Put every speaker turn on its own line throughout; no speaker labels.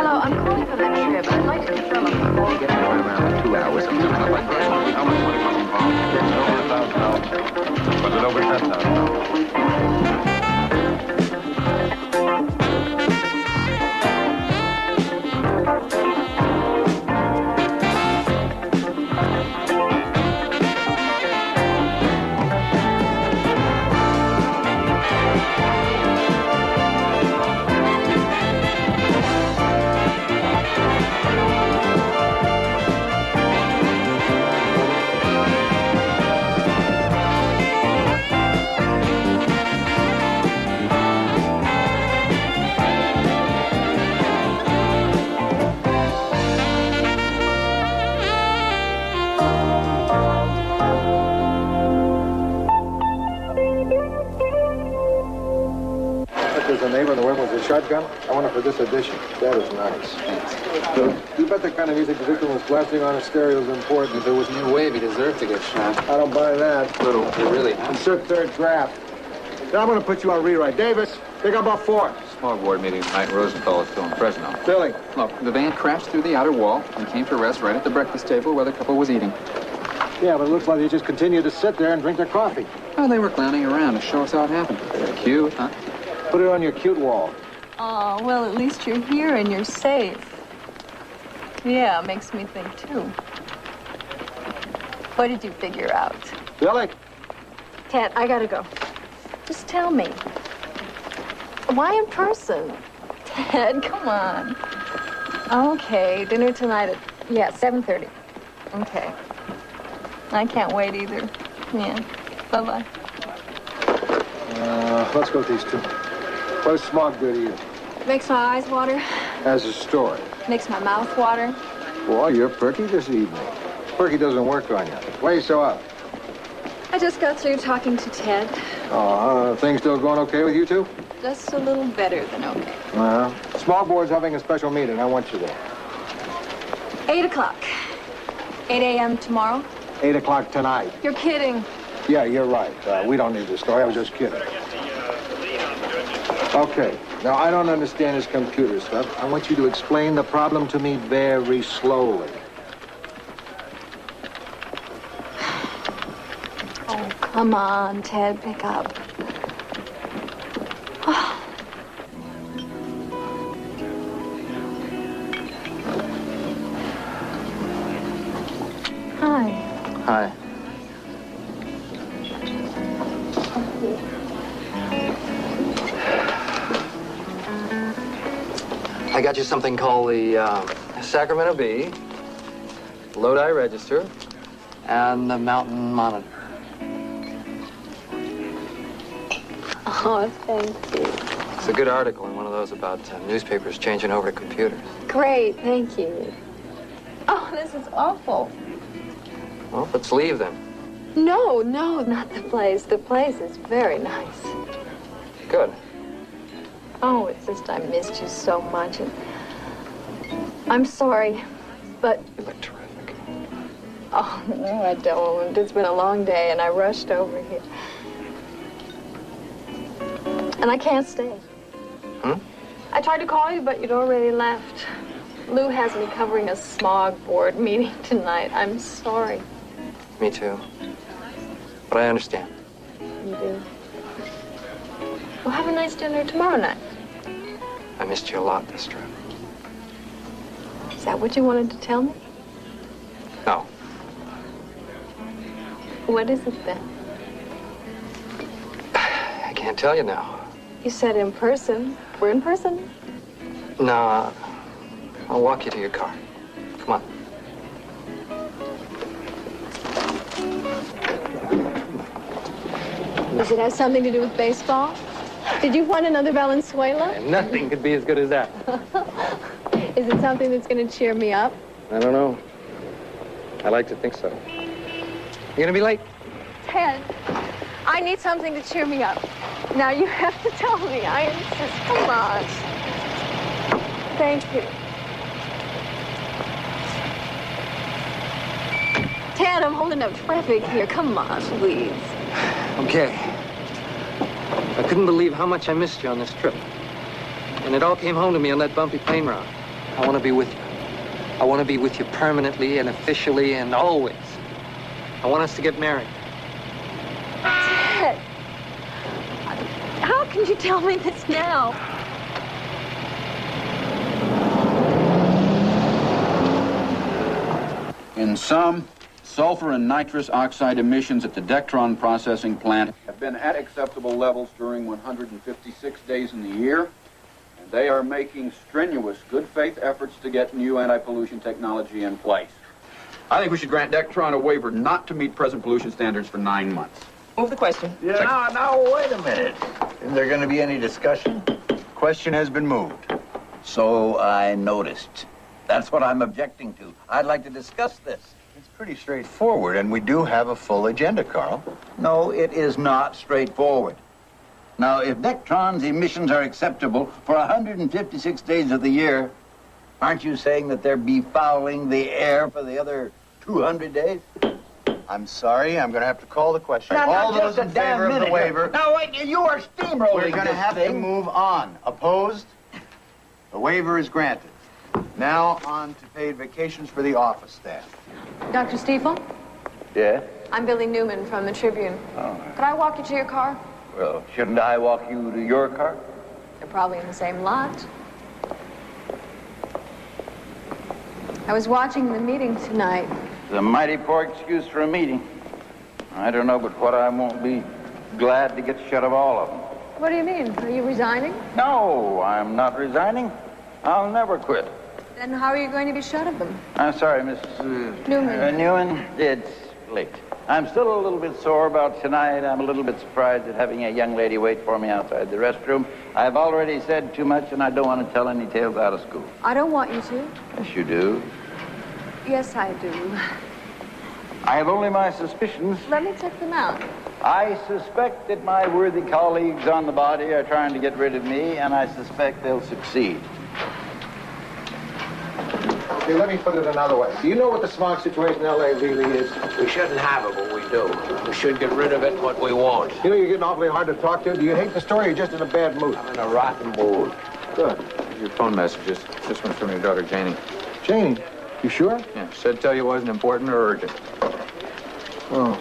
Hello, I'm calling for that trip. I'd like to confirm a phone.
Get there in around 2 hours.
How much money was involved? Over $1,000. Was it over $10,000?
There's a neighbor in the room with a shotgun. I wonder for this edition. That is nice. You bet the kind of music the victim was blasting on a stereo is important.
If there was no way he deserved to get shot.
I don't buy that.
Little, really.
Insert third draft. Now I'm going to put you on rewrite. Davis, pick up about 4.
Small board meeting tonight. Rosenthal is still in Fresno.
Billy.
Look, the van crashed through the outer wall and came to rest right at the breakfast table where the couple was eating.
Yeah, but it looks like they just continued to sit there and drink their coffee.
Oh, they were clowning around to show us how it happened. Cute, huh?
Put it on your cute wall.
Oh, well, at least you're here and you're safe. Yeah, makes me think, too. What did you figure out?
Billy.
Ted, I gotta go. Just tell me. Why in person? Ted, come on. Okay, dinner tonight at, 7:30. Okay. I can't wait either. Yeah. Bye-bye.
Let's go with these two. What does smog do to you?
Makes my eyes water.
As a story.
Makes my mouth water.
Boy, you're perky this evening. Perky doesn't work on you. Why are you so up?
I just got through talking to Ted.
Things still going okay with you two?
Just a little better than okay.
Small board's having a special meeting. I want you there.
8 o'clock. 8 a.m. tomorrow?
8 o'clock tonight.
You're kidding.
Yeah, you're right. We don't need this story. I was just kidding. Okay. Now, I don't understand this computer stuff. I want you to explain the problem to me very slowly.
Oh, come on, Ted, pick up. Oh. Hi.
Hi.
I got you something called the Sacramento Bee, Lodi Register, and the Mountain Monitor.
Oh, thank you.
It's a good article in one of those about newspapers changing over to computers.
Great, thank you. Oh, this is awful.
Well, let's leave then.
No, not the place. The place is very nice.
Good.
Oh, it's just I missed you so much. And I'm sorry, but...
You look terrific.
Oh, no, I don't. It's been a long day, and I rushed over here. And I can't stay. I tried to call you, but you'd already left. Lou has me covering a smog board meeting tonight. I'm sorry.
Me too. But I understand.
You do? Well, have a nice dinner tomorrow night.
I missed you a lot this trip.
Is that what you wanted to tell me?
No.
What is it then?
I can't tell you now.
You said in person. We're in person?
No, I'll walk you to your car. Come on.
Does it have something to do with baseball? Did you want another Valenzuela?
Nothing could be as good as that.
Is it something that's going to cheer me up?
I don't know. I like to think so. You gonna be late?
Ted, I need something to cheer me up. Now you have to tell me. I insist. Come on. Thank you. Ted, I'm holding up traffic here. Come on, please.
Okay. I couldn't believe how much I missed you on this trip. And it all came home to me on that bumpy plane ride. I want to be with you. I want to be with you permanently and officially and always. I want us to get married.
Ted, how can you tell me this now?
In sum, sulfur and nitrous oxide emissions at the Dectron processing plant have been at acceptable levels during 156 days in the year, and they are making strenuous, good faith efforts to get new anti-pollution technology in place. I think we should grant Dectron a waiver not to meet present pollution standards for 9 months.
Move the question.
Yeah, now, wait a minute. Is there going to be any discussion? Question has been moved. So I noticed. That's what I'm objecting to. I'd like to discuss this. It's pretty straightforward, and we do have a full agenda, Carl. No, it is not straightforward. Now, if Dectron's emissions are acceptable for 156 days of the year, aren't you saying that they're befouling the air for the other 200 days? I'm sorry, I'm going to have to call the question.
Now,
All
just
those in
a damn
favor of the
minute here.
waiver.
Now, wait, you are steamrolling
We're going to
this
have to
thing.
move on. Opposed? The waiver is granted. Now on to paid vacations for the office staff.
Dr. Stiefel?
Yeah?
I'm Billy Newman from the Tribune.
Oh,
Could I walk you to your car?
well, shouldn't I walk you to your car?
They're probably in the same lot. I was watching the meeting tonight.
It's a mighty poor excuse for a meeting. I don't know but what I won't be glad to get shut of all of them.
What do you mean? Are you resigning?
No, I'm not resigning. I'll never quit.
Then how are you going to be shut of them?
I'm sorry, Miss
Newman.
Newman. It's late. I'm still a little bit sore about tonight. I'm a little bit surprised at having a young lady wait for me outside the restroom. I've already said too much, and I don't want to tell any tales out of school.
I don't want you to.
Yes, you do.
Yes, I do.
I have only my suspicions.
Let me check them out.
I suspect that my worthy colleagues on the body are trying to get rid of me, and I suspect they'll succeed.
Okay, let me put it another way. Do you know what the smog situation in L.A. really is?
We shouldn't have it, but we do. We should get rid of it what we want.
You know, you're getting awfully hard to talk to. Do you hate the story or you're just in a bad mood?
I'm in a rotten mood.
Good.
Your phone messages. This one's from your daughter, Janie.
Janie, you sure?
Yeah, said tell you it wasn't important or urgent.
Oh.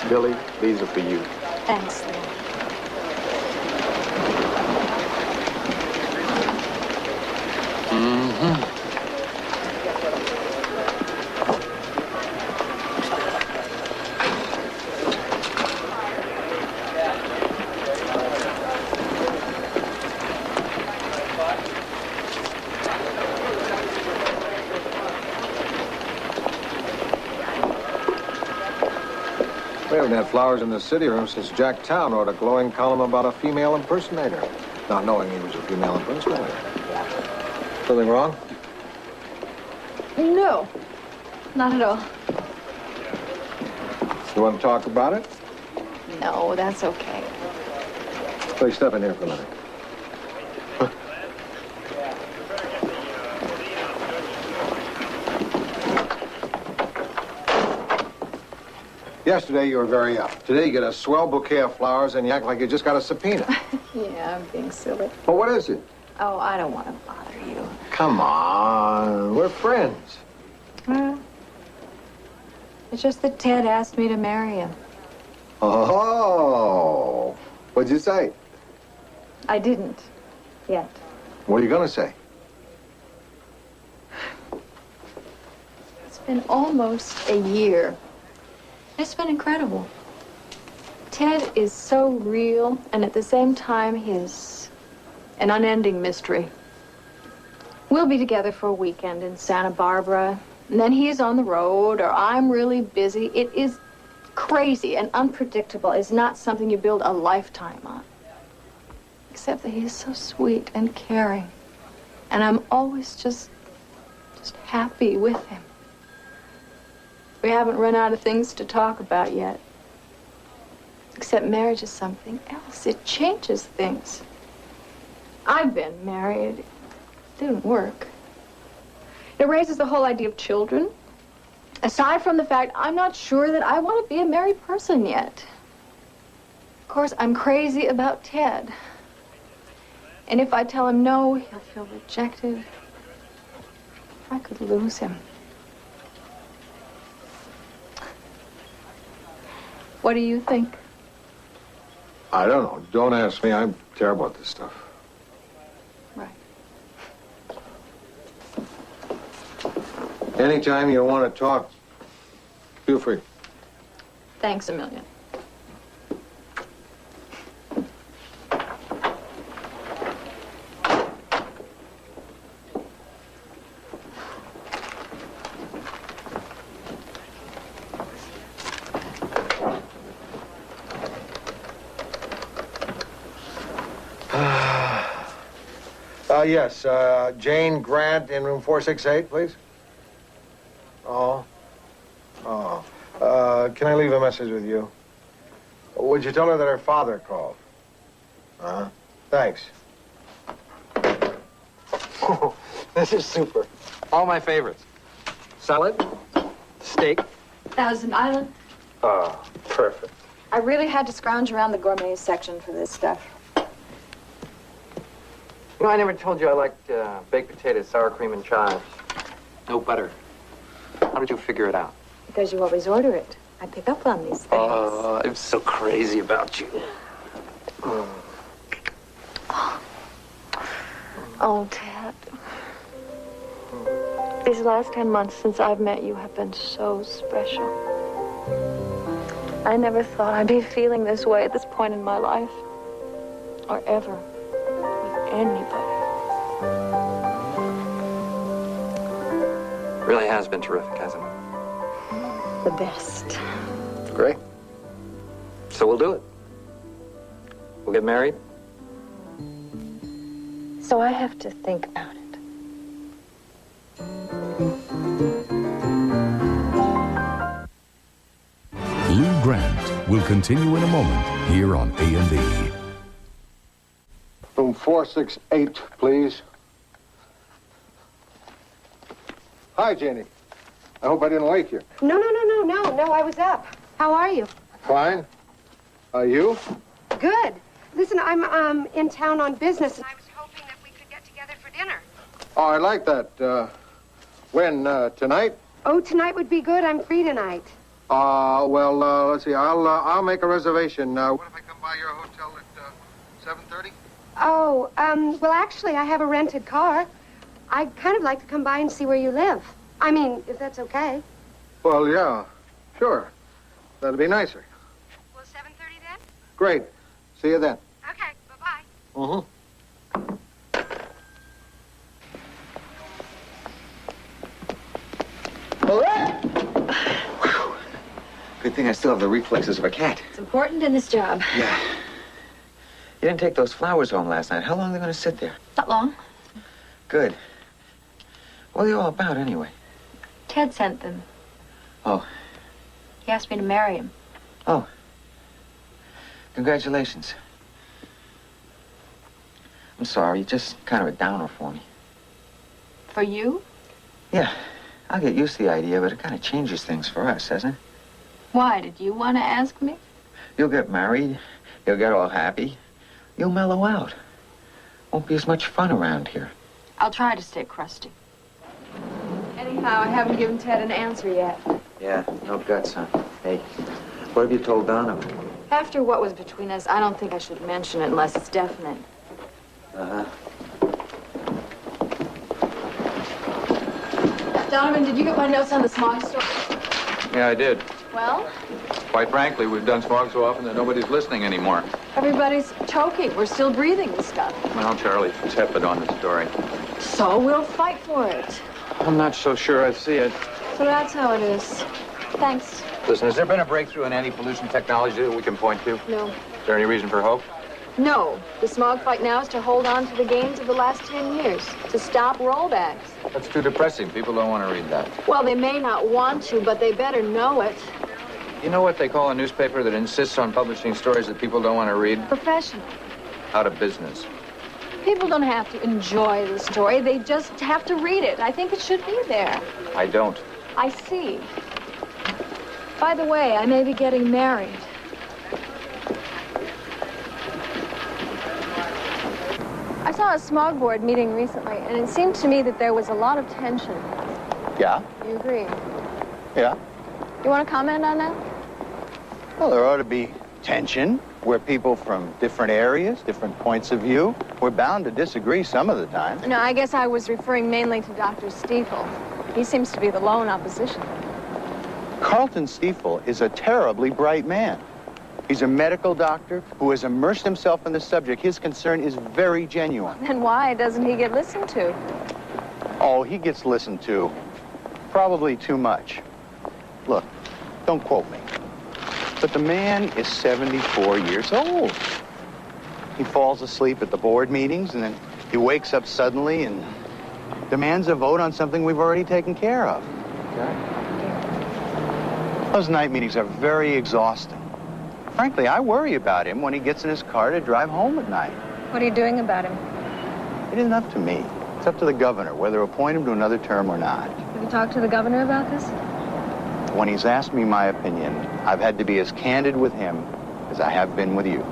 Billy, these are for you.
Thanks, Lou.
We haven't had flowers in the city room since Jack Town wrote a glowing column about a female impersonator, not knowing he was a female impersonator. Something wrong?
No, not at all.
You want to talk about it?
No, that's okay.
Please step in here for a minute. Yesterday, you were very up. Today, you get a swell bouquet of flowers, and you act like you just got a subpoena.
Yeah, I'm being silly.
Well, what is it?
Oh, I don't want to bother you.
Come on. We're friends.
It's just that Ted asked me to marry him.
Oh. What'd you say?
I didn't. Yet.
What are you going to say?
It's been almost a year. It's been incredible. Ted is so real, and at the same time, he's an unending mystery. We'll be together for a weekend in Santa Barbara, and then he's on the road, or I'm really busy. It is crazy and unpredictable. It's not something you build a lifetime on. Except that he's so sweet and caring. And I'm always just happy with him. We haven't run out of things to talk about yet. Except marriage is something else. It changes things. I've been married. It didn't work. It raises the whole idea of children. Aside from the fact, I'm not sure that I want to be a married person yet. Of course, I'm crazy about Ted. And if I tell him no, he'll feel rejected. I could lose him. What do you think?
I don't know. Don't ask me. I'm terrible at this stuff.
Right.
Anytime you want to talk, feel free.
Thanks a million.
Yes, Jane Grant in room 468, please. Oh. Can I leave a message with you? Would you tell her that her father called? Uh-huh. Thanks.
This is super. All my favorites. Salad, steak.
Thousand Island.
Oh, perfect.
I really had to scrounge around the gourmet section for this stuff.
You know, I never told you I liked baked potatoes, sour cream, and chives. No butter. How did you figure it out?
Because you always order it. I pick up on these things.
Oh, I'm so crazy about you.
Oh, Ted. These last 10 months since I've met you have been so special. I never thought I'd be feeling this way at this point in my life. Or ever. With anybody.
Really has been terrific, hasn't it?
The best.
Great. So we'll do it. We'll get married.
So I have to think about it.
Lou Grant will continue in a moment here on A&E.
Room 468, please. Hi, Janie. I hope I didn't wake you.
No, I was up. How are you?
Fine. You?
Good. Listen, I'm in town on business, and I was hoping that we could get together for dinner.
Oh, I like that. When, tonight?
Oh, tonight would be good. I'm free tonight.
Well, let's see. I'll make a reservation. What if I come by your hotel at 7:30?
Oh, well, actually, I have a rented car. I'd kind of like to come by and see where you live. I mean, if that's okay.
Well, yeah, sure. That'd be nicer.
Well, 7:30 then?
Great. See you then.
Okay, bye-bye.
Mm-hmm.
Good thing I still have the reflexes of a cat.
It's important in this job.
Yeah. You didn't take those flowers home last night. How long are they going to sit there?
Not long.
Good. What are you all about, anyway?
Ted sent them.
Oh.
He asked me to marry him.
Oh. Congratulations. I'm sorry, you're just kind of a downer for me.
For you?
Yeah. I'll get used to the idea, but it kind of changes things for us, doesn't it?
Why? Did you want to ask me?
You'll get married. You'll get all happy. You'll mellow out. Won't be as much fun around here.
I'll try to stay crusty. Anyhow, I haven't given Ted an answer yet.
Yeah, no guts, huh? Hey, what have you told Donovan?
After what was between us, I don't think I should mention it unless it's definite.
Uh-huh.
Donovan, did you get my notes on the smog story?
Yeah, I did.
Well,
Quite frankly, we've done smog so often that nobody's listening anymore.
everybody's choking. We're still breathing the stuff.
Well, Charlie, tepid on the story.
So we'll fight for it.
I'm not so sure I see it.
So that's how it is. Thanks.
Listen, has there been a breakthrough in anti-pollution technology that we can point to?
No.
Is there any reason for hope?
No. The smog fight now is to hold on to the gains of the last 10 years. To stop rollbacks.
That's too depressing. People don't want to read that.
Well, they may not want to, but they better know it.
You know what they call a newspaper that insists on publishing stories that people don't want to read?
Professional.
Out of business.
People don't have to enjoy the story. They just have to read it. I think it should be there.
I don't.
I see. By the way, I may be getting married. I saw a smog board meeting recently, and it seemed to me that there was a lot of tension.
Yeah?
You agree?
Yeah.
You want to comment on that?
Well, there ought to be tension. We're people from different areas, different points of view. We're bound to disagree some of the time.
No, I guess I was referring mainly to Dr. Stiefel. He seems to be the lone opposition.
Carlton Stiefel is a terribly bright man. He's a medical doctor who has immersed himself in the subject. His concern is very genuine.
Then why doesn't he get listened to?
Oh, he gets listened to. Probably too much. Look, don't quote me. But the man is 74 years old. He falls asleep at the board meetings, and then he wakes up suddenly and demands a vote on something we've already taken care of. Those night meetings are very exhausting. Frankly, I worry about him when he gets in his car to drive home at night.
What are you doing about him?
It isn't up to me. It's up to the governor, whether to appoint him to another term or not.
Have you talked to the governor about this?
When he's asked me my opinion, I've had to be as candid with him as I have been with you.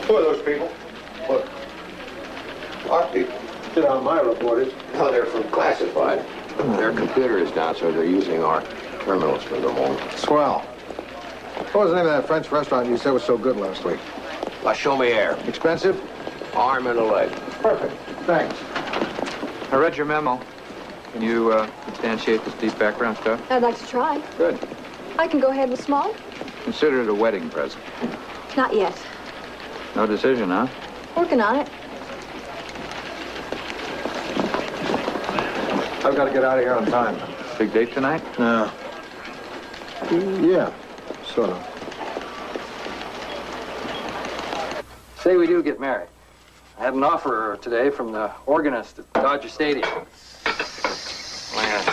Who are those people? Look. Our people. Sit on my reporters.
No, they're from classified. Their computer is down, so they're using our terminals for the moment.
Swell. What was the name of that French restaurant you said was so good last week?
La Chaumière.
Expensive?
Arm and a leg.
Perfect. Thanks.
I read your memo. Can you substantiate this deep background stuff?
I'd like to try.
Good.
I can go ahead with small?
Consider it a wedding present.
Not yet.
No decision, huh?
Working on it.
I've got to get out of here on time.
Big date tonight?
No. Yeah, sort of.
Say we do get married. I had an offer today from the organist at Dodger Stadium. Man,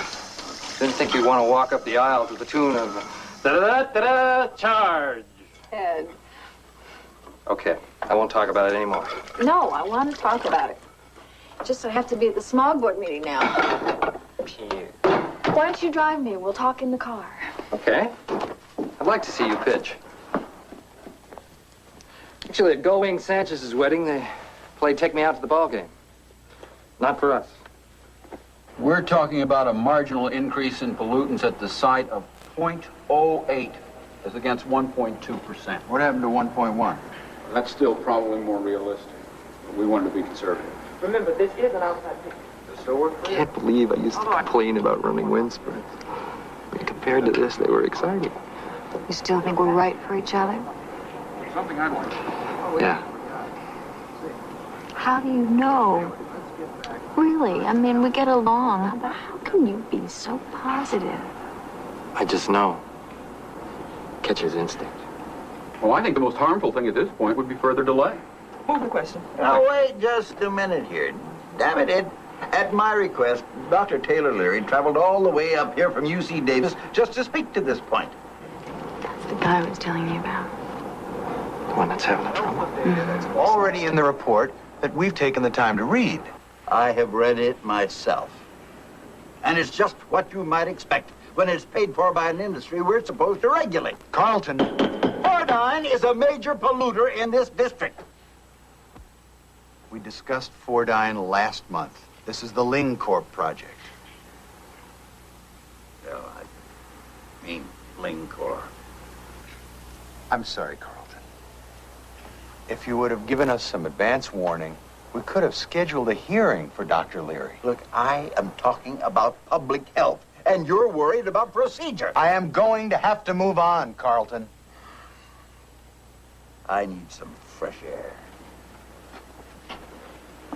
didn't think you'd want to walk up the aisle to the tune of da-da-da-da-da, charge.
Ed.
Okay, I won't talk about it anymore.
No, I want to talk about it. Just I have to be at the smog board meeting now. Why don't you drive me? We'll talk in the car.
Okay. I'd like to see you pitch. Actually, at Gullwing Sanchez's wedding, they played Take Me Out to the Ball Game. Not for us.
We're talking about a marginal increase in pollutants at the site of 0.08 as against 1.2%.
What happened to 1.1?
That's still probably more realistic. We wanted to be conservative.
Remember, this is an outside picture.
Does it still work for you?
Can't believe I used to complain about running wind sprints. I mean, compared to this, they were exciting.
You still think we're right for each other?
Something I'd like.
Yeah.
How do you know? Really? I mean, we get along. But how can you be so positive?
I just know. Catcher's instinct.
Well, I think the most harmful thing at this point would be further delay.
Move the question.
Now, wait just a minute here. Damn it, Ed. At my request, Dr. Taylor Leary traveled all the way up here from UC Davis just to speak to this point.
That's the guy I was telling you about.
The one that's having trouble.
It's already in the report that we've taken the time to read. I have read it myself. And it's just what you might expect when it's paid for by an industry we're supposed to regulate.
Carlton.
Fordine is a major polluter in this district. We discussed Fordine last month. This is the Ling Corp project. No, I mean Ling Corp. I'm sorry, Carlton. If you would have given us some advance warning, we could have scheduled a hearing for Dr. Leary. Look, I am talking about public health, and you're worried about procedure. I am going to have to move on, Carlton. I need some fresh air.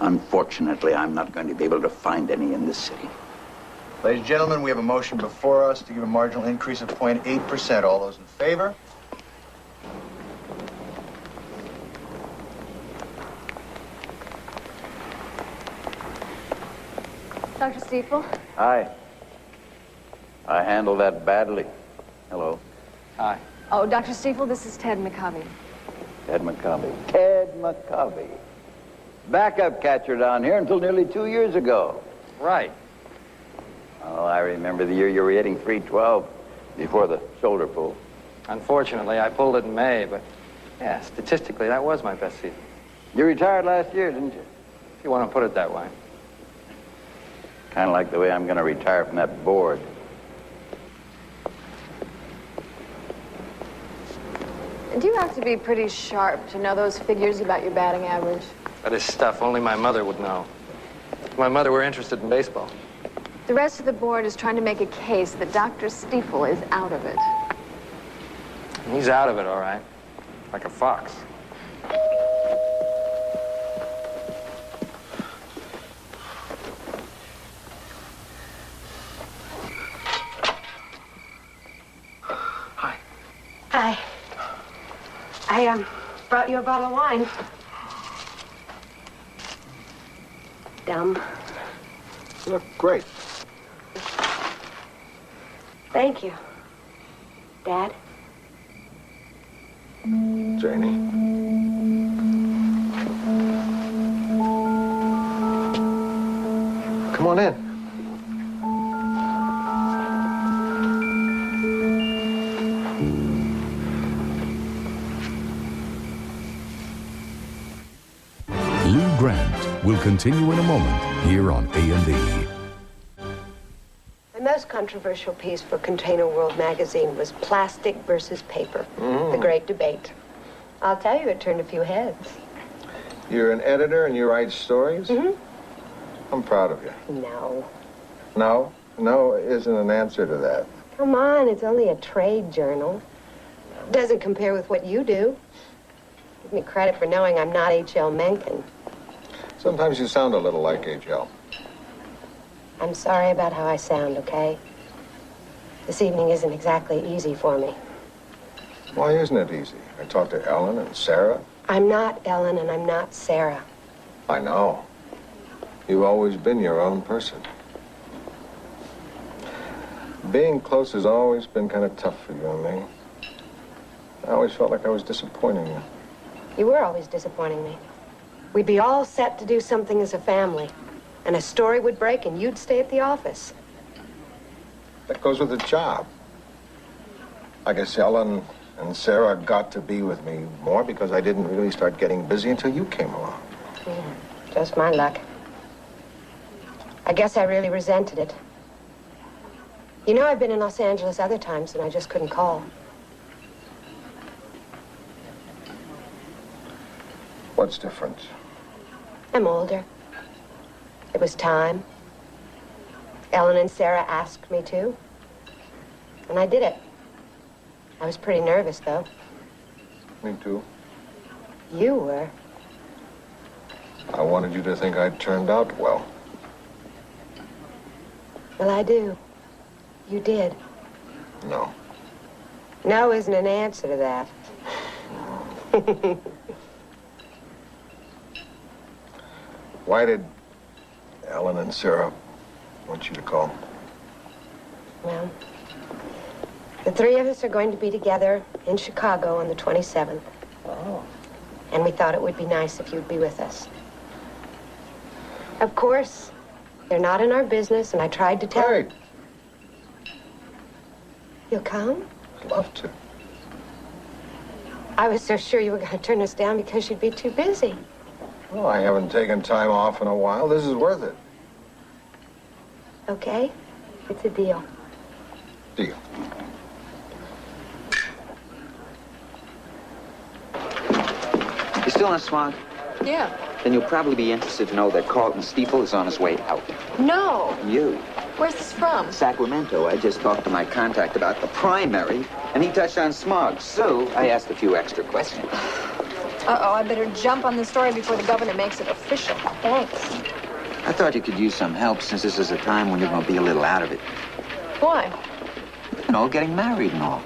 Unfortunately, I'm not going to be able to find any in this city. Ladies and gentlemen, we have a motion before us to give a marginal increase of 0.8%. All those in favor?
Dr. Stiefel?
Hi. I handled that badly. Hello.
Hi.
Oh, Dr. Stiefel, this is Ted McCovey.
Ted McCovey. Ted McCovey. backup catcher down here until nearly 2 years ago.
Right.
Oh, I remember the year you were hitting .312 before the shoulder pull.
Unfortunately, I pulled it in May, but yeah, statistically, that was my best season.
You retired last year, didn't you?
If you want to put it that way.
Kind of like the way I'm going to retire from that board.
Do you have to be pretty sharp to know those figures about your batting average?
That is stuff only my mother would know. If my mother were interested in baseball.
The rest of the board is trying to make a case that Dr. Stiefel is out of it.
He's out of it, all right. Like a fox.
Hi. I brought you a bottle of wine. Dumb.
You look great.
Thank you. Dad?
Janie. Come on in.
Lou Grant will continue in a moment here on A&E.
My most controversial piece for Container World magazine was plastic versus paper, the great debate. I'll tell you, it turned a few heads.
You're an editor and you write stories? I'm proud of you.
No.
No? No isn't an answer to that.
Come on, it's only a trade journal. Doesn't compare with what you do. Give me credit for knowing I'm not H.L. Mencken.
Sometimes you sound a little like H.L.
I'm sorry about how I sound, okay? This evening isn't exactly easy for me.
Why isn't it easy? I talked to Ellen and Sarah.
I'm not Ellen and I'm not Sarah.
I know. You've always been your own person. Being close has always been kind of tough for you and me. I always felt like I was disappointing you.
You were always disappointing me. We'd be all set to do something as a family, and a story would break and you'd stay at the office.
That goes with the job. I guess Ellen and Sarah got to be with me more because I didn't really start getting busy until you came along.
Just my luck. I guess I really resented it. You know, I've been in Los Angeles other times and I just couldn't call.
What's different?
I'm older. It was time. Ellen and Sarah asked me to. And I did it. I was pretty nervous, though.
Me too.
You were.
I wanted you to think I'd turned out well.
Well, I do. You did.
No.
No isn't an answer to that.
Why did Ellen and Sarah want you to call?
Well, the three of us are going to be together in Chicago on the 27th.
Oh.
And we thought it would be nice if you'd be with us. Of course, they're not in our business, and I tried to tell...
Hey.
You'll come?
I'd love to.
I was so sure you were going to turn us down because you'd be too busy.
Well, I haven't taken time off in a while. This is worth it.
Okay? It's a deal.
Deal.
You still on Smog?
Yeah.
Then you'll probably be interested to know that Carlton Stiefel is on his way out.
No.
You?
Where's this from?
Sacramento. I just talked to my contact about the primary, and he touched on Smog. So I asked a few extra questions.
Uh-oh, I better jump on the story before the governor makes it official. Thanks.
I thought you could use some help since this is a time when you're going to be a little out of it.
Why?
You know, getting married and all.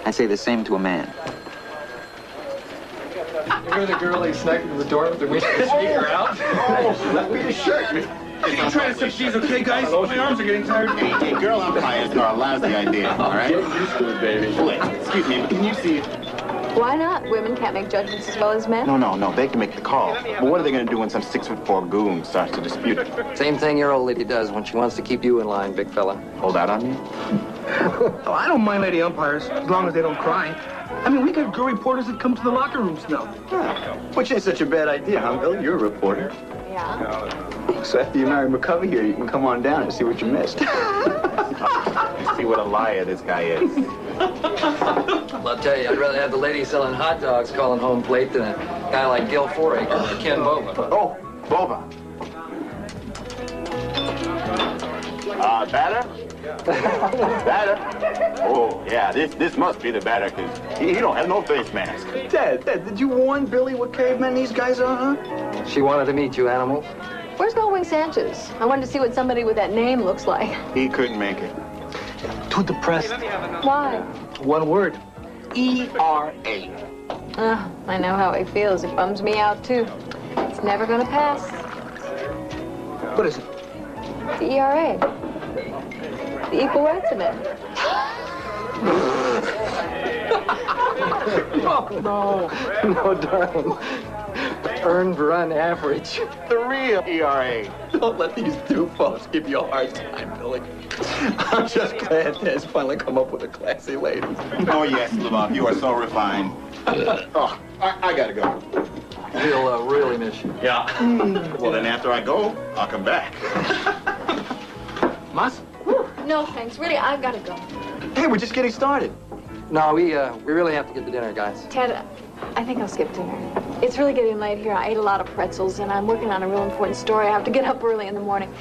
I'd say the same to a man.
You hear the girl like sniping at the door with the speaker out?
Let me your shirt. You trying to say she's okay, guys? My arms are getting tired. Hey, girl umpires are a lousy idea, all right?
Get used to it, baby.
Wait, excuse me, but can you see
Why not? Women can't make judgments as well as men.
No. They can make the call. But what are they going to do when some 6'4" goon starts to dispute it?
Same thing your old lady does when she wants to keep you in line, big fella.
Hold out on me?
Oh, I don't mind lady umpires, as long as they don't cry. I mean, we got girl reporters that come to the locker rooms now.
Which ain't such a bad idea, huh, Bill? You're a reporter.
Yeah.
So after you marry McCovey here, you can come on down and see what you missed. See what a liar this guy is.
Well, I'll tell you, I'd rather have the lady selling hot dogs calling home plate than a guy like Gil Foraker or Ken Bova.
Oh, Bova. Batter? Batter? Oh, yeah, this must be the batter, because he don't have no face mask.
Dad, did you warn Billy what cavemen these guys are, huh?
She wanted to meet you, animals.
Where's Goldwing Sanchez? I wanted to see what somebody with that name looks like.
He couldn't make it.
Too depressed.
Why?
One word. E-R-A.
I know how he feels. It bums me out, too. It's never gonna pass.
What is it?
The ERA. The Equal Rights Amendment.
No, darling. Earned run average.
The real ERA.
Don't let these doofus give you a hard time, Billy. I'm just glad Dad's finally come up with a classy lady.
Oh, yes, Levant, you are so refined. Oh, I gotta go.
He'll really miss you.
Yeah. Well, then after I go, I'll come back.
Mas?
No, thanks. Really, I gotta go.
Hey, we're just getting started.
No, we really have to get to dinner, guys.
Ted, I think I'll skip dinner. It's really getting late here. I ate a lot of pretzels, and I'm working on a real important story. I have to get up early in the morning.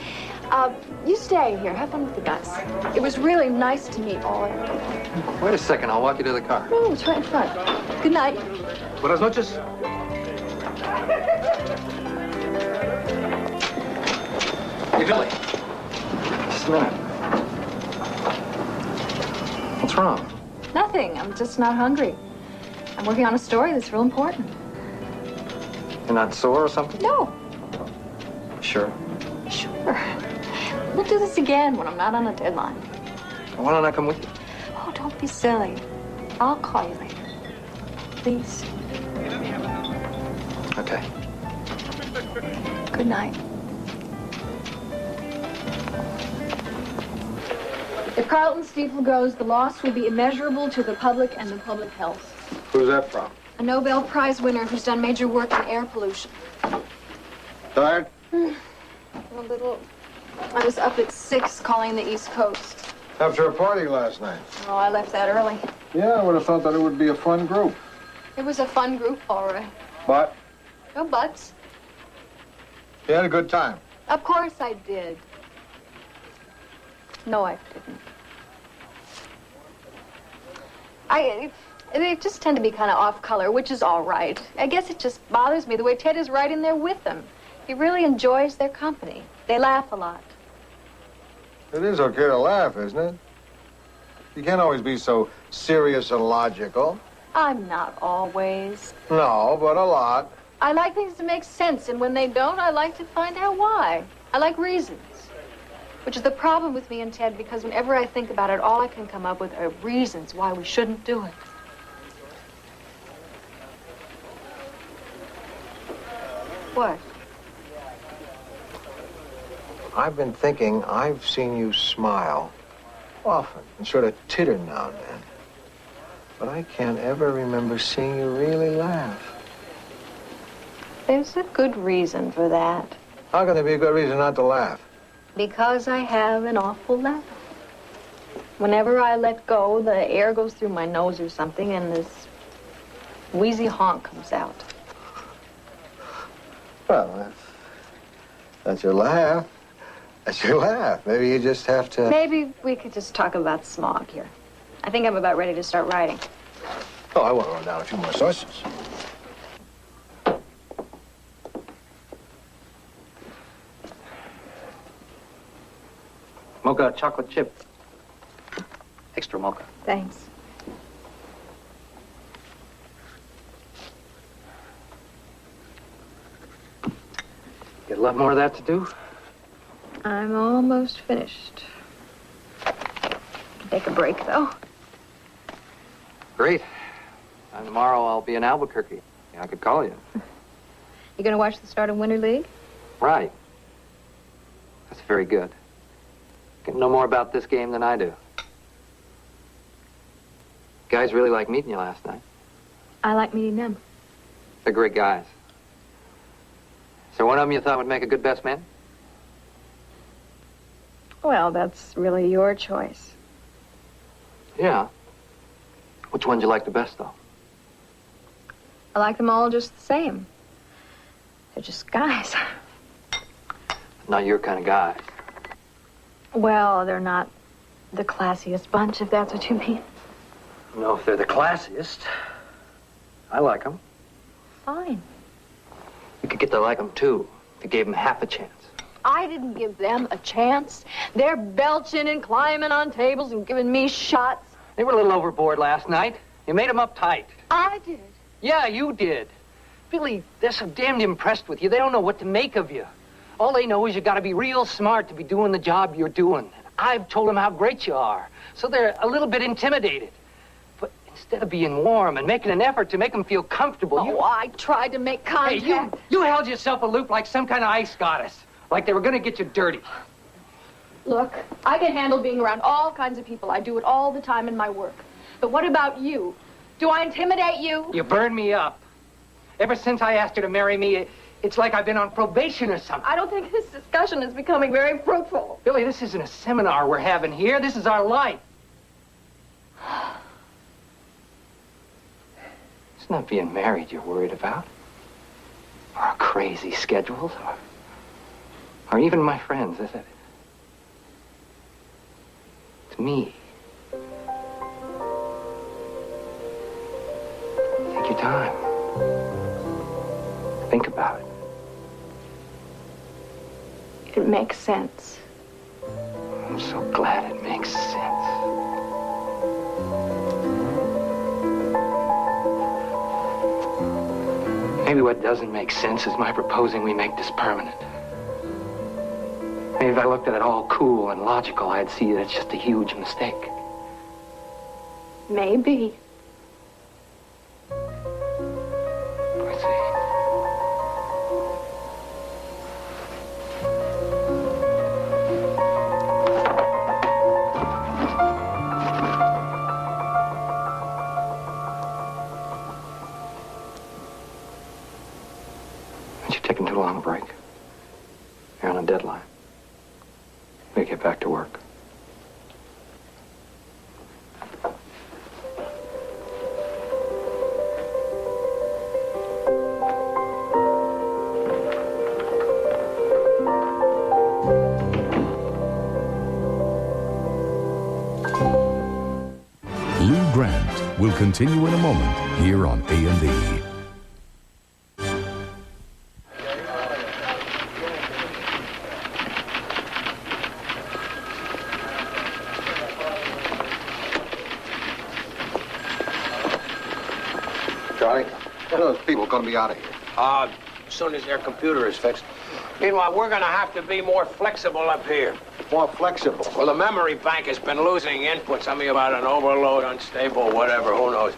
You stay here. Have fun with the guys. It was really nice to meet all of you.
Wait a second. I'll walk you to the car.
No, it's right in front. Good night.
Buenas noches.
Hey, Billy. Just a minute. What's wrong?
Nothing. I'm just not hungry. I'm working on a story that's real important.
You're not sore or something?
No.
Sure.
Sure. We'll do this again when I'm not on a deadline.
Why don't I come with you?
Oh, don't be silly. I'll call you later. Please.
Okay.
Good night. If Carlton Steeple goes, the loss will be immeasurable to the public and the public health.
Who's that from?
A Nobel Prize winner who's done major work in air pollution.
Tired?
A little. I was up at 6 calling the East Coast.
After a party last night.
Oh, I left that early.
Yeah, I would have thought that it would be a fun group.
It was a fun group, all right.
But
No buts.
you had a good time.
Of course I did. No, I didn't. They just tend to be kind of off color, which is all right. I guess it just bothers me the way Ted is right in there with them. He really enjoys their company. They laugh a lot.
It is okay to laugh, isn't it? You can't always be so serious and logical.
I'm not always.
No, but a lot.
I like things to make sense, and when they don't, I like to find out why. I like reasons. Which is the problem with me and Ted, because whenever I think about it, all I can come up with are reasons why we shouldn't do it. What?
I've been thinking I've seen you smile often and sort of titter now and then. But I can't ever remember seeing you really laugh.
There's a good reason for that.
How can there be a good reason not to laugh?
Because I have an awful laugh. Whenever I let go, the air goes through my nose or something, and this wheezy honk comes out.
Well, that's your laugh. That's your laugh. Maybe you just have to...
Maybe we could just talk about smog here. I think I'm about ready to start writing.
Oh, I want to run down a few more sources.
Mocha chocolate chip. Extra mocha.
Thanks.
Get a lot more of that to do?
I'm almost finished. Take a break, though.
Great. Tomorrow I'll be in Albuquerque. I could call you.
You gonna watch the start of Winter League?
Right. That's very good. You know more about this game than I do. Guys really like meeting you last night.
I like meeting them.
They're great guys. So one of them you thought would make a good best man?
Well, that's really your choice.
Yeah. Which one do you like the best, though?
I like them all just the same. They're just guys.
Not your kind of guys.
Well, they're not the classiest bunch, if that's what you mean.
No, if they're the classiest. I like them.
Fine.
You could get to like them, too, if you gave them half a chance.
I didn't give them a chance. They're belching and climbing on tables and giving me shots.
They were a little overboard last night. You made them uptight.
I did.
Yeah, you did. Billy, they're so damned impressed with you, they don't know what to make of you. All they know is you gotta be real smart to be doing the job you're doing. I've told them how great you are, so they're a little bit intimidated. But instead of being warm and making an effort to make them feel comfortable,
I tried to make contact.
Hey, you held yourself aloof like some kind of ice goddess. Like they were gonna get you dirty.
Look, I can handle being around all kinds of people. I do it all the time in my work. But what about you? Do I intimidate you?
You burn me up. Ever since I asked her to marry me, it's like I've been on probation or something.
I don't think this discussion is becoming very fruitful.
Billy, this isn't a seminar we're having here. This is our life. It's not being married you're worried about. Or our crazy schedules. Or even my friends, is it? It's me. Take your time. Think about it.
It makes sense.
I'm so glad it makes sense. Maybe what doesn't make sense is my proposing we make this permanent. Maybe if I looked at it all cool and logical, I'd see that it's just a huge mistake.
Maybe.
I see. Aren't you taking too long a break? You're on a deadline. We get back to work.
Lou Grant will continue in a moment here on A&E.
Charlie, when are those people going to be out of here?
As soon as their computer is fixed. Meanwhile, we're going to have to be more flexible up here.
More flexible?
Well, the memory bank has been losing input. Something about an overload, unstable, whatever, who knows.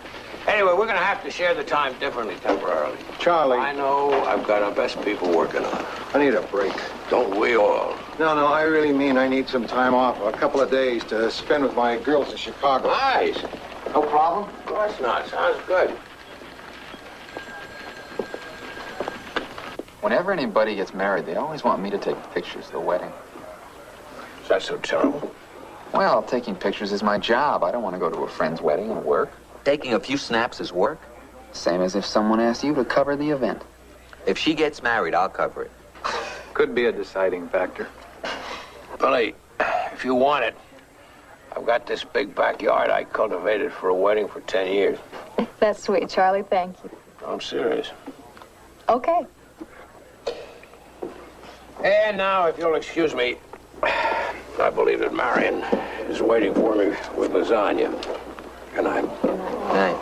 Anyway, we're going to have to share the time differently temporarily.
Charlie.
I know. I've got our best people working on it.
I need a break.
Don't we all?
No, I really mean I need some time off, a couple of days to spend with my girls in Chicago.
Nice.
No problem?
Of course not. Sounds good.
Whenever anybody gets married, they always want me to take pictures of the wedding.
Is that so terrible?
Well, taking pictures is my job. I don't want to go to a friend's wedding and work.
Taking a few snaps is work.
Same as if someone asked you to cover the event.
If she gets married, I'll cover it.
Could be a deciding factor.
Billy, if you want it, I've got this big backyard I cultivated for a wedding for 10 years.
That's sweet, Charlie. Thank you.
I'm serious.
Okay.
And now, if you'll excuse me, I believe that Marion is waiting for me with lasagna. Good night.
Night.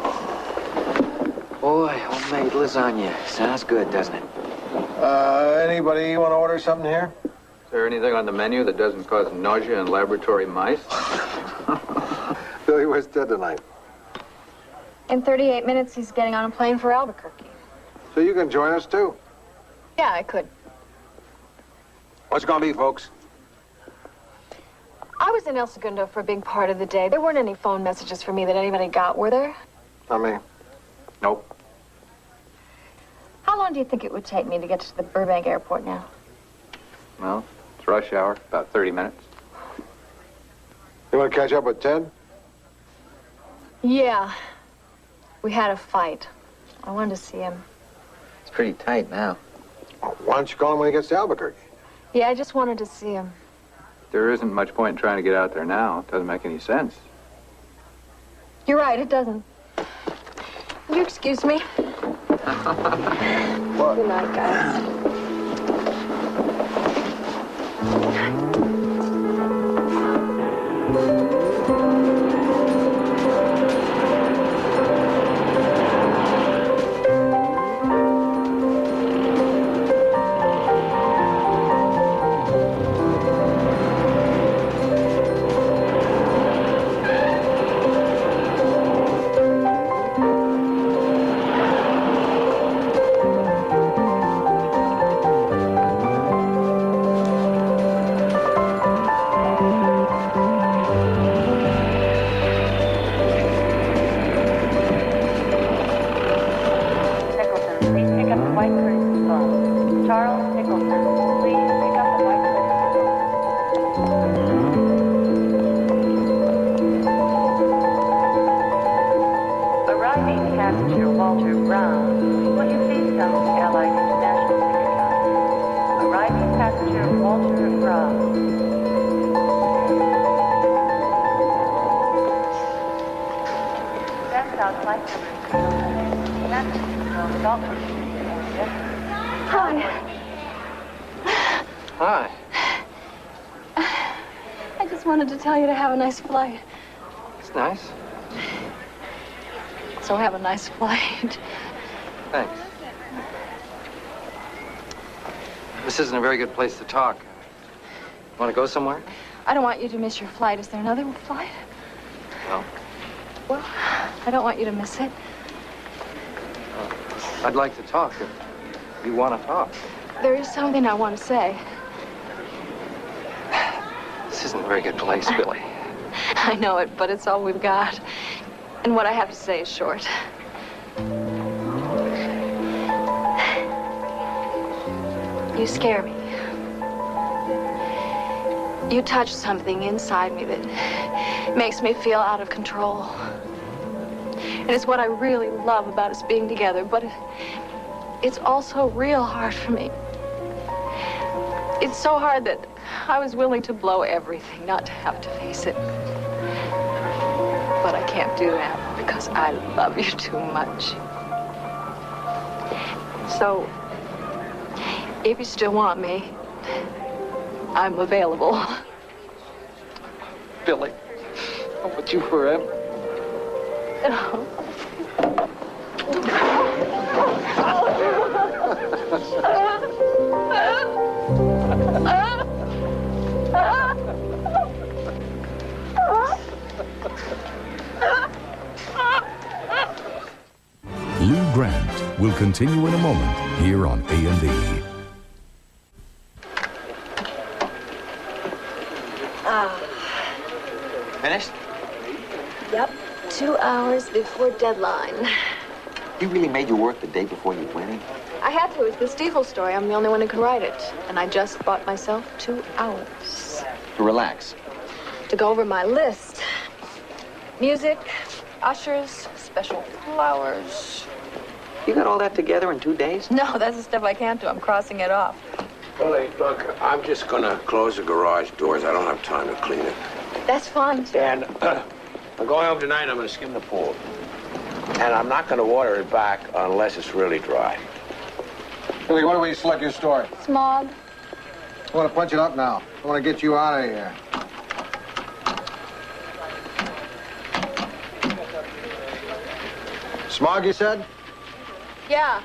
Boy, homemade lasagna. Sounds good, doesn't it?
Anybody want to order something here?
Is there anything on the menu that doesn't cause nausea and laboratory mice?
Billy, where's Ted tonight?
In 38 minutes, he's getting on a plane for Albuquerque.
So you can join us, too.
Yeah, I could.
What's it gonna be, folks?
I was in El Segundo for a big part of the day. There weren't any phone messages for me that anybody got, were there?
Not me.
Nope.
How long do you think it would take me to get to the Burbank airport now?
Well, it's rush hour, about 30 minutes.
You want to catch up with Ted?
Yeah. We had a fight. I wanted to see him.
It's pretty tight now.
Well, why don't you call him when he gets to Albuquerque?
Yeah, I just wanted to see him.
There isn't much point in trying to get out there now. It doesn't make any sense.
You're right, it doesn't. Will you excuse me?
What?
Good night, guys.
Hi.
I just wanted to tell you to have a nice flight.
It's nice.
So have a nice flight.
Thanks. This isn't a very good place to talk. Want to go somewhere?
I don't want you to miss your flight. Is there another flight?
No.
Well, I don't want you to miss it.
I'd like to talk if you want to talk.
There is something I want to say.
This isn't a very good place, Billy.
I know it, but it's all we've got. And what I have to say is short. You scare me. You touch something inside me that makes me feel out of control. And it's what I really love about us being together, but it's also real hard for me. It's so hard that I was willing to blow everything, not to have to face it. But I can't do that because I love you too much. So, if you still want me, I'm available.
Billy, I'm with you forever.
Lou Grant will continue in a moment here on A&E.
Finished?
Yep. 2 hours before deadline.
He really made you work the day before your wedding?
I had to. It's the Stiefel story. I'm the only one who can write it. And I just bought myself 2 hours.
To relax.
To go over my list. Music, ushers, special flowers.
You got all that together in 2 days?
No, that's the stuff I can't do. I'm crossing it off.
Billy, look, I'm just gonna close the garage doors. I don't have time to clean it.
That's fun.
And I'm going home tonight. I'm gonna skim the pool. And I'm not gonna water it back unless it's really dry.
Billy, why don't we select your story?
Smog.
I want to punch it up now. I want to get you out of here. Smog, you said?
Yeah.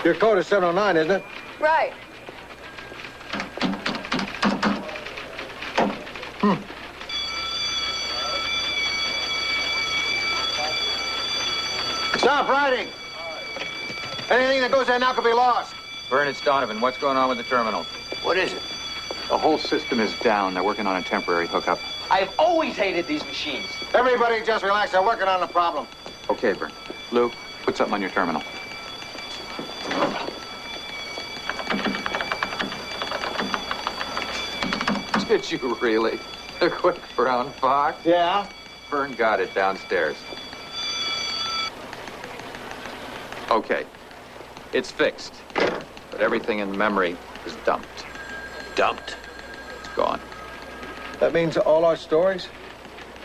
Your code is 709, isn't it?
Right.
Stop writing! Anything that goes there now could be lost.
Vern, it's Donovan. What's going on with the terminal?
What is it?
The whole system is down. They're working on a temporary hookup.
I've always hated these machines.
Everybody just relax. They're working on the problem.
Okay, Vern. Lou, put something on your terminal.
Did you really? The quick brown fox?
Yeah?
Vern got it downstairs. Okay. It's fixed. But everything in memory is dumped.
Dumped?
It's gone.
That means all our stories?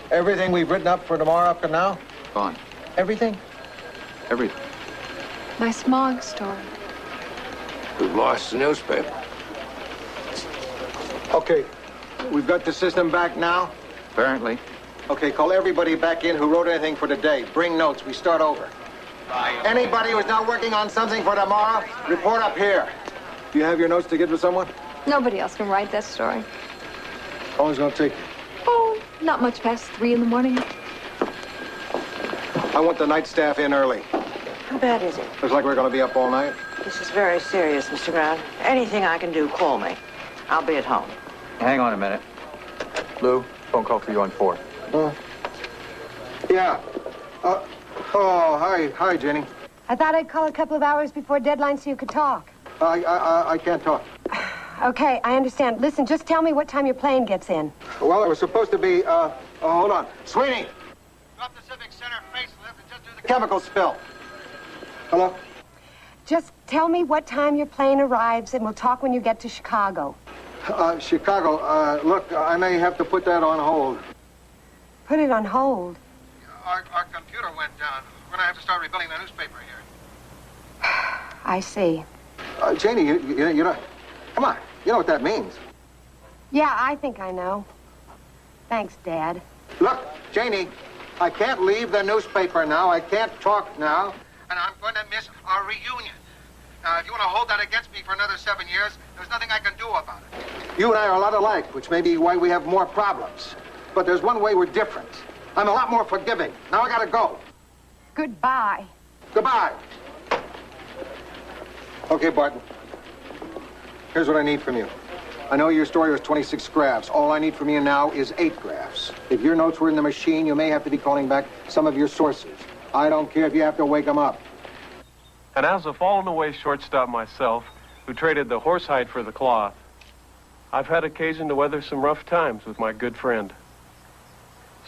Everything we've written up for tomorrow up to now?
Gone.
Everything?
Everything.
My smog story.
We've lost the newspaper.
Okay. We've got the system back now?
Apparently.
Okay, call everybody back in who wrote anything for today. Bring notes. We start over. Anybody who's not working on something for tomorrow, report up here. Do you have your notes to give to someone?
Nobody else can write that story.
How long is it going to take?
Oh, not much past 3 in the morning.
I want the night staff in early.
How bad is it?
Looks like we're going to be up all night.
This is very serious, Mr. Brown. Anything I can do, call me. I'll be at home.
Hang on a minute. Lou, phone call for you on 4.
Yeah. Hi, Jenny.
I thought I'd call a couple of hours before deadline so you could talk.
I can't talk.
Okay, I understand. Listen, just tell me what time your plane gets in.
Well, it was supposed to be, hold on. Sweeney! Go up the Civic Center facelift and just do the chemical spill. Hello?
Just tell me what time your plane arrives and we'll talk when you get to Chicago.
Chicago, look, I may have to put that on hold.
Put it on hold?
Our computer went down. We're going to have to start rebuilding the newspaper here.
I see.
Janie, you know, come on. You know what that means.
Yeah, I think I know. Thanks, Dad.
Look, Janie, I can't leave the newspaper now. I can't talk now. And I'm going to miss our reunion. Now, if you want to hold that against me for another 7 years, there's nothing I can do about it. You and I are a lot alike, which may be why we have more problems. But there's one way we're different. I'm a lot more forgiving. Now I gotta go.
Goodbye.
Goodbye. Okay, Barton. Here's what I need from you. I know your story was 26 graphs. All I need from you now is 8 graphs. If your notes were in the machine, you may have to be calling back some of your sources. I don't care if you have to wake them up.
And as a fallen-away shortstop myself, who traded the horsehide for the cloth, I've had occasion to weather some rough times with my good friend.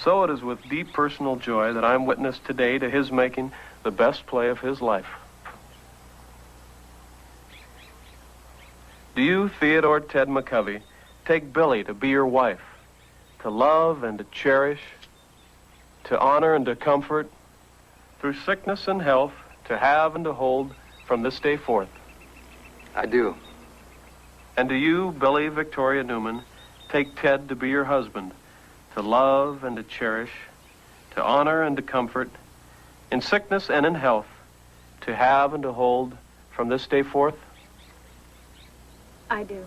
So it is with deep personal joy that I'm witness today to his making the best play of his life. Do you, Theodore Ted McCovey, take Billy to be your wife, to love and to cherish, to honor and to comfort, through sickness and health, to have and to hold from this day forth?
I do.
And do you, Billy Victoria Newman, take Ted to be your husband, to love and to cherish, to honor and to comfort, in sickness and in health, to have and to hold from this day forth?
I do.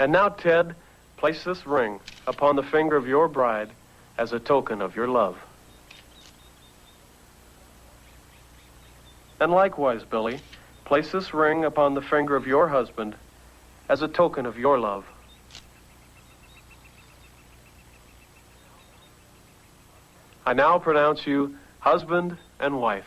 And now, Ted, place this ring upon the finger of your bride as a token of your love. And likewise, Billy, place this ring upon the finger of your husband as a token of your love. I now pronounce you husband and wife.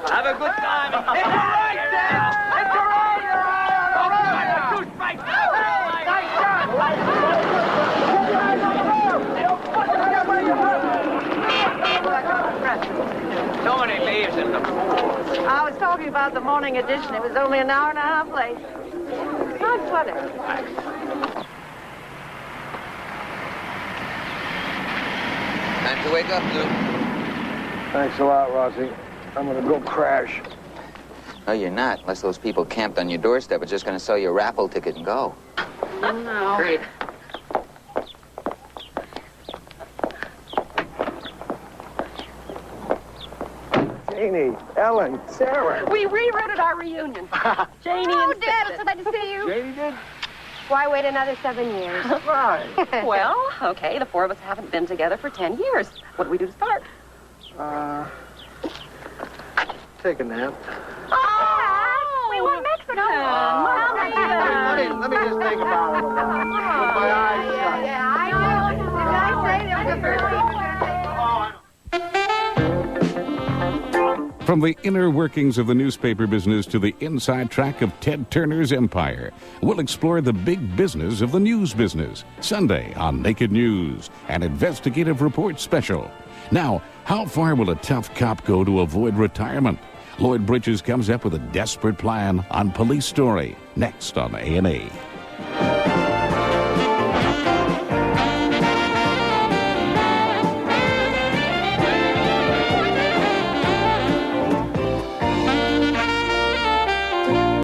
Have a good time. It's all right, Dad. It's all right. All right. Shoot right. So many leaves in the pool.
I was talking about the morning edition. It was only an hour and a half late. Not funny.
to wake up, Lou.
Thanks a lot, Rossi. I'm gonna go crash.
No, you're not, unless those people camped on your doorstep are just going to sell you a raffle ticket and go.
Oh, no.
Great.
Janie, Ellen, Sarah.
We rewrote our reunion. Janie
Oh,
insisted.
Dad, it's so glad to see you.
Janie did?
Why wait another 7 years?
Right.
Well, okay, the four of us haven't been together for 10 years. What do we do to start?
Take a nap.
Oh, we went Mexican.
Let me just think about it a moment. With my eyes shut.
Yeah, I know. Did I say that was the first thing?
From the inner workings of the newspaper business to the inside track of Ted Turner's empire, we'll explore the big business of the news business. Sunday on Naked News, an investigative report special. Now, how far will a tough cop go to avoid retirement? Lloyd Bridges comes up with a desperate plan on Police Story, next on A&A.